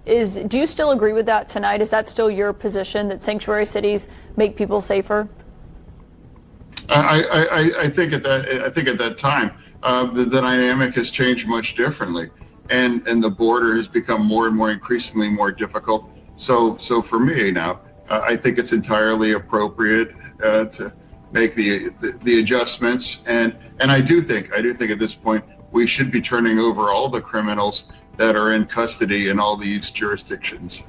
Do you still agree with that tonight? Is that still your position, that sanctuary cities make people safer? I think at that time the dynamic has changed much differently, and the border has become more and more increasingly more difficult. So for me now, I think it's entirely appropriate to make the adjustments, and I do think at this point we should be turning over all the criminals that are in custody in all these jurisdictions.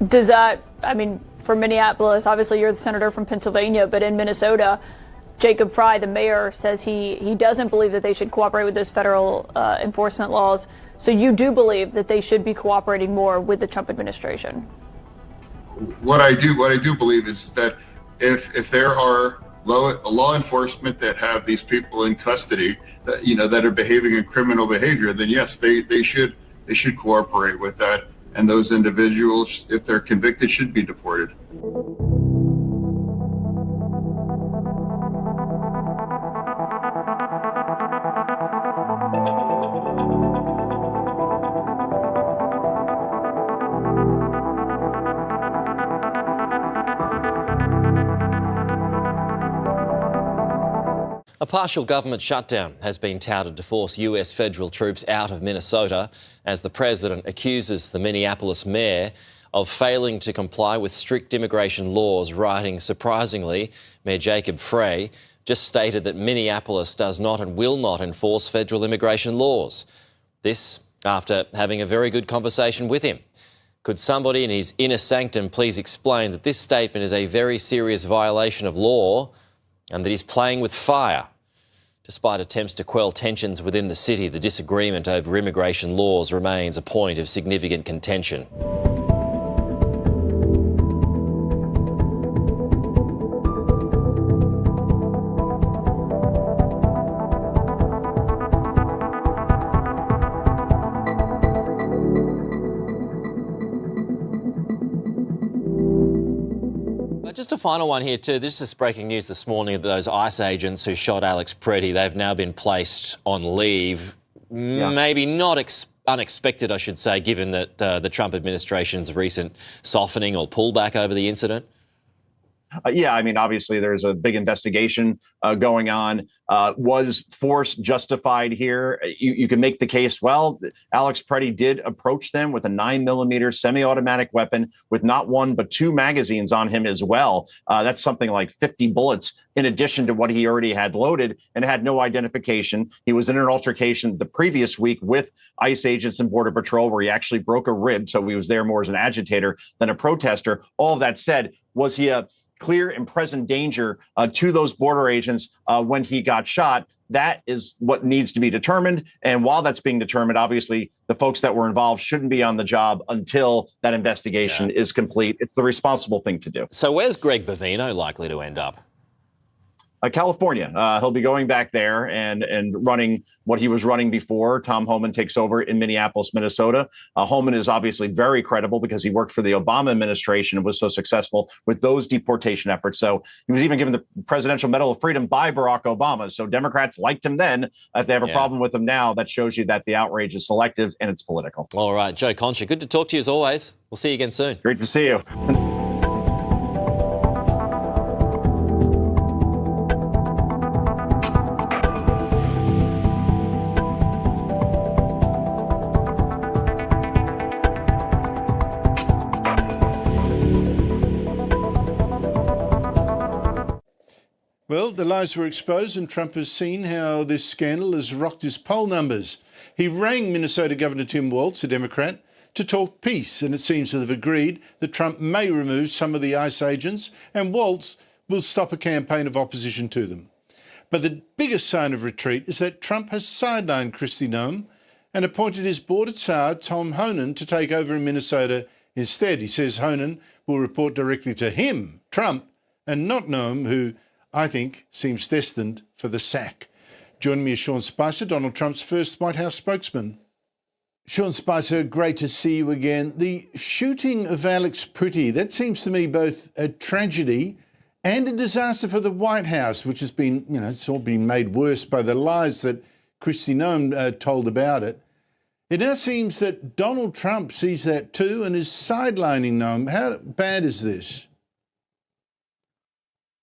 Does that, for Minneapolis, obviously you're the senator from Pennsylvania, but in Minnesota, Jacob Frey, the mayor, says he doesn't believe that they should cooperate with those federal enforcement laws. So you do believe that they should be cooperating more with the Trump administration? What I do believe is that if there are law enforcement that have these people in custody that are behaving in criminal behavior, then yes, they should cooperate with that. And those individuals, if they're convicted, should be deported. A partial government shutdown has been touted to force US federal troops out of Minnesota as the president accuses the Minneapolis mayor of failing to comply with strict immigration laws, writing, surprisingly, Mayor Jacob Frey just stated that Minneapolis does not and will not enforce federal immigration laws. This after having a very good conversation with him. Could somebody in his inner sanctum please explain that this statement is a very serious violation of law and that he's playing with fire? Despite attempts to quell tensions within the city, the disagreement over immigration laws remains a point of significant contention. Just a final one here too. This is breaking news this morning of those ICE agents who shot Alex Preddy. They've now been placed on leave. Yeah. Maybe not unexpected, I should say, given that the Trump administration's recent softening or pullback over the incident. Yeah, obviously there's a big investigation going on. Was force justified here? You can make the case, well, Alex Preddy did approach them with a 9mm semi-automatic weapon with not one but two magazines on him as well. That's something like 50 bullets in addition to what he already had loaded, and had no identification. He was in an altercation the previous week with ICE agents and Border Patrol where he actually broke a rib, so he was there more as an agitator than a protester. All of that said, was he a clear and present danger to those border agents when he got shot? That is what needs to be determined. And while that's being determined, obviously, the folks that were involved shouldn't be on the job until that investigation is complete. It's the responsible thing to do. So where's Greg Bovino likely to end up? California. He'll be going back there and running what he was running before. Tom Homan takes over in Minneapolis, Minnesota. Homan is obviously very credible because he worked for the Obama administration and was so successful with those deportation efforts. So he was even given the Presidential Medal of Freedom by Barack Obama. So Democrats liked him then. If they have a problem with him now, that shows you that the outrage is selective and it's political. All right, Joe Concha, good to talk to you as always. We'll see you again soon. Great to see you. Well, the lies were exposed and Trump has seen how this scandal has rocked his poll numbers. He rang Minnesota Governor Tim Walz, a Democrat, to talk peace, and it seems to have agreed that Trump may remove some of the ICE agents and Walz will stop a campaign of opposition to them. But the biggest sign of retreat is that Trump has sidelined Kristi Noem and appointed his border czar, Tom Homan, to take over in Minnesota instead. He says Homan will report directly to him, Trump, and not Noem, who I think seems destined for the sack. Joining me is Sean Spicer, Donald Trump's first White House spokesman. Sean Spicer, great to see you again. The shooting of Alex Pritty, that seems to me both a tragedy and a disaster for the White House, which has been, it's all been made worse by the lies that Kristi Noem told about it. It now seems that Donald Trump sees that too and is sidelining Noem. How bad is this?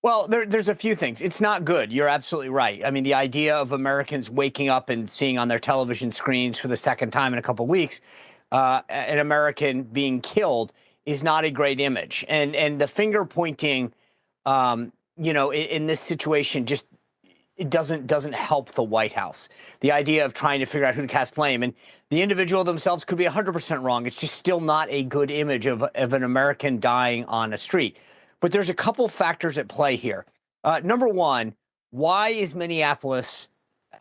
Well, there's a few things. It's not good. You're absolutely right. I mean, the idea of Americans waking up and seeing on their television screens for the second time in a couple of weeks an American being killed is not a great image. And the finger pointing, in this situation, just it doesn't help the White House. The idea of trying to figure out who to cast blame, and the individual themselves could be 100% wrong. It's just still not a good image of an American dying on a street. But there's a couple factors at play here. Number one, why is Minneapolis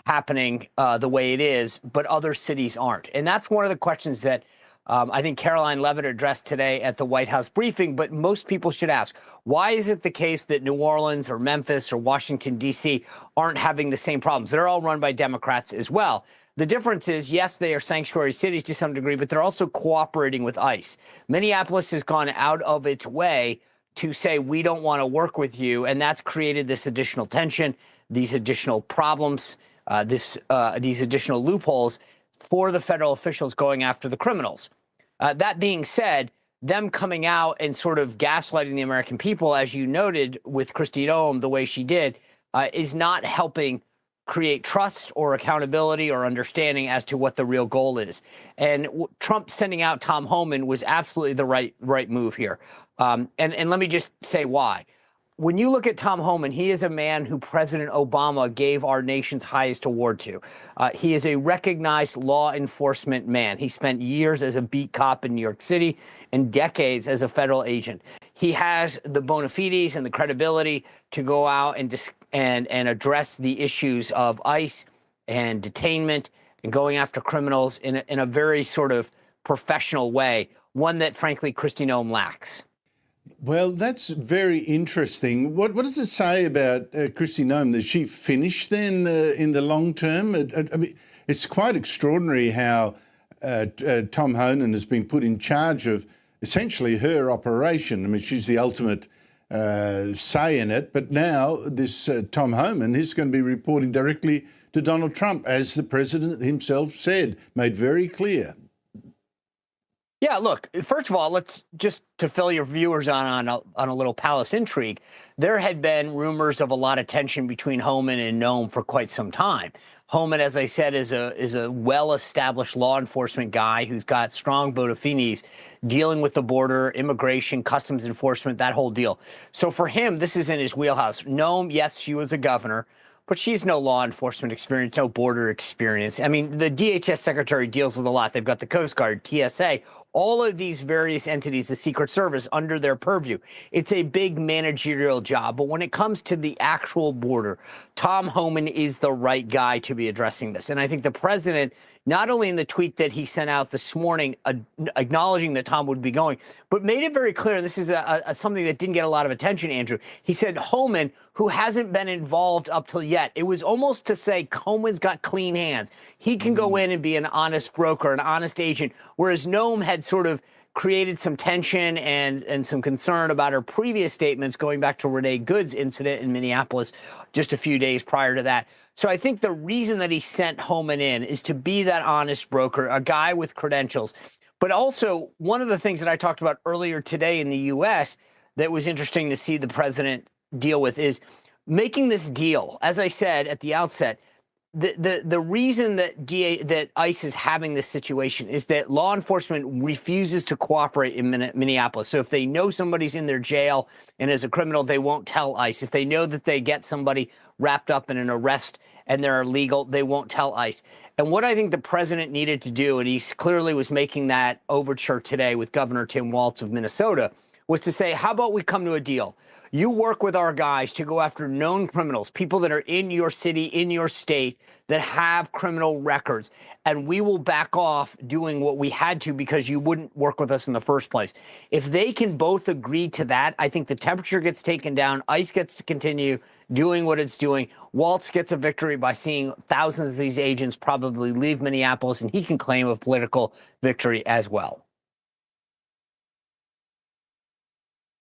happening the way it is, but other cities aren't? And that's one of the questions that I think Caroline Leavitt addressed today at the White House briefing, but most people should ask, why is it the case that New Orleans or Memphis or Washington, D.C. aren't having the same problems? They're all run by Democrats as well. The difference is, yes, they are sanctuary cities to some degree, but they're also cooperating with ICE. Minneapolis has gone out of its way to say, we don't want to work with you. And that's created this additional tension, these additional problems, these additional loopholes for the federal officials going after the criminals. That being said, them coming out and sort of gaslighting the American people, as you noted with Kristi Noem, the way she did, is not helping create trust or accountability or understanding as to what the real goal is. And Trump sending out Tom Homan was absolutely the right move here. And let me just say why. When you look at Tom Homan, he is a man who President Obama gave our nation's highest award to. He is a recognized law enforcement man. He spent years as a beat cop in New York City and decades as a federal agent. He has the bona fides and the credibility to go out and address the issues of ICE and detainment and going after criminals in a very sort of professional way, one that, frankly, Kristi Noem lacks. Well, that's very interesting. What does it say about Kristi Noem? Is she finished then in the long term? I mean, it's quite extraordinary how Tom Homan has been put in charge of essentially her operation. I mean, she's the ultimate say in it. But now this Tom Homan is going to be reporting directly to Donald Trump, as the president himself said, made very clear. Yeah, look, first of all, let's just to fill your viewers on a little palace intrigue. There had been rumors of a lot of tension between Homan and Noem for quite some time. Homan, as I said, is a well-established law enforcement guy who's got strong bona fides dealing with the border, immigration, customs enforcement, that whole deal. So for him, this is in his wheelhouse. Noem, yes, she was a governor, but she's no law enforcement experience, no border experience. I mean, the DHS secretary deals with a lot. They've got the Coast Guard, TSA, all of these various entities, the Secret Service, under their purview. It's a big managerial job. But when it comes to the actual border, Tom Homan is the right guy to be addressing this. And I think the president, not only in the tweet that he sent out this morning, acknowledging that Tom would be going, but made it very clear, and this is something that didn't get a lot of attention, Andrew. He said Homan, who hasn't been involved up till yet, it was almost to say Homan's got clean hands. He can go in and be an honest broker, an honest agent, whereas Noem had sort of created some tension and some concern about her previous statements going back to Renee Good's incident in Minneapolis just a few days prior to that. So I think the reason that he sent Homan in is to be that honest broker, a guy with credentials. But also, one of the things that I talked about earlier today in the U.S. that was interesting to see the president deal with is making this deal. As I said at the outset, the reason that that ICE is having this situation is that law enforcement refuses to cooperate in Minneapolis. So if they know somebody's in their jail and is a criminal, they won't tell ICE. If they know that they get somebody wrapped up in an arrest and they're illegal, they won't tell ICE. And what I think the president needed to do, and he clearly was making that overture today with Governor Tim Walz of Minnesota, was to say, how about we come to a deal? You work with our guys to go after known criminals, people that are in your city, in your state, that have criminal records, and we will back off doing what we had to because you wouldn't work with us in the first place. If they can both agree to that, I think the temperature gets taken down, ICE gets to continue doing what it's doing, Walz gets a victory by seeing thousands of these agents probably leave Minneapolis, and he can claim a political victory as well.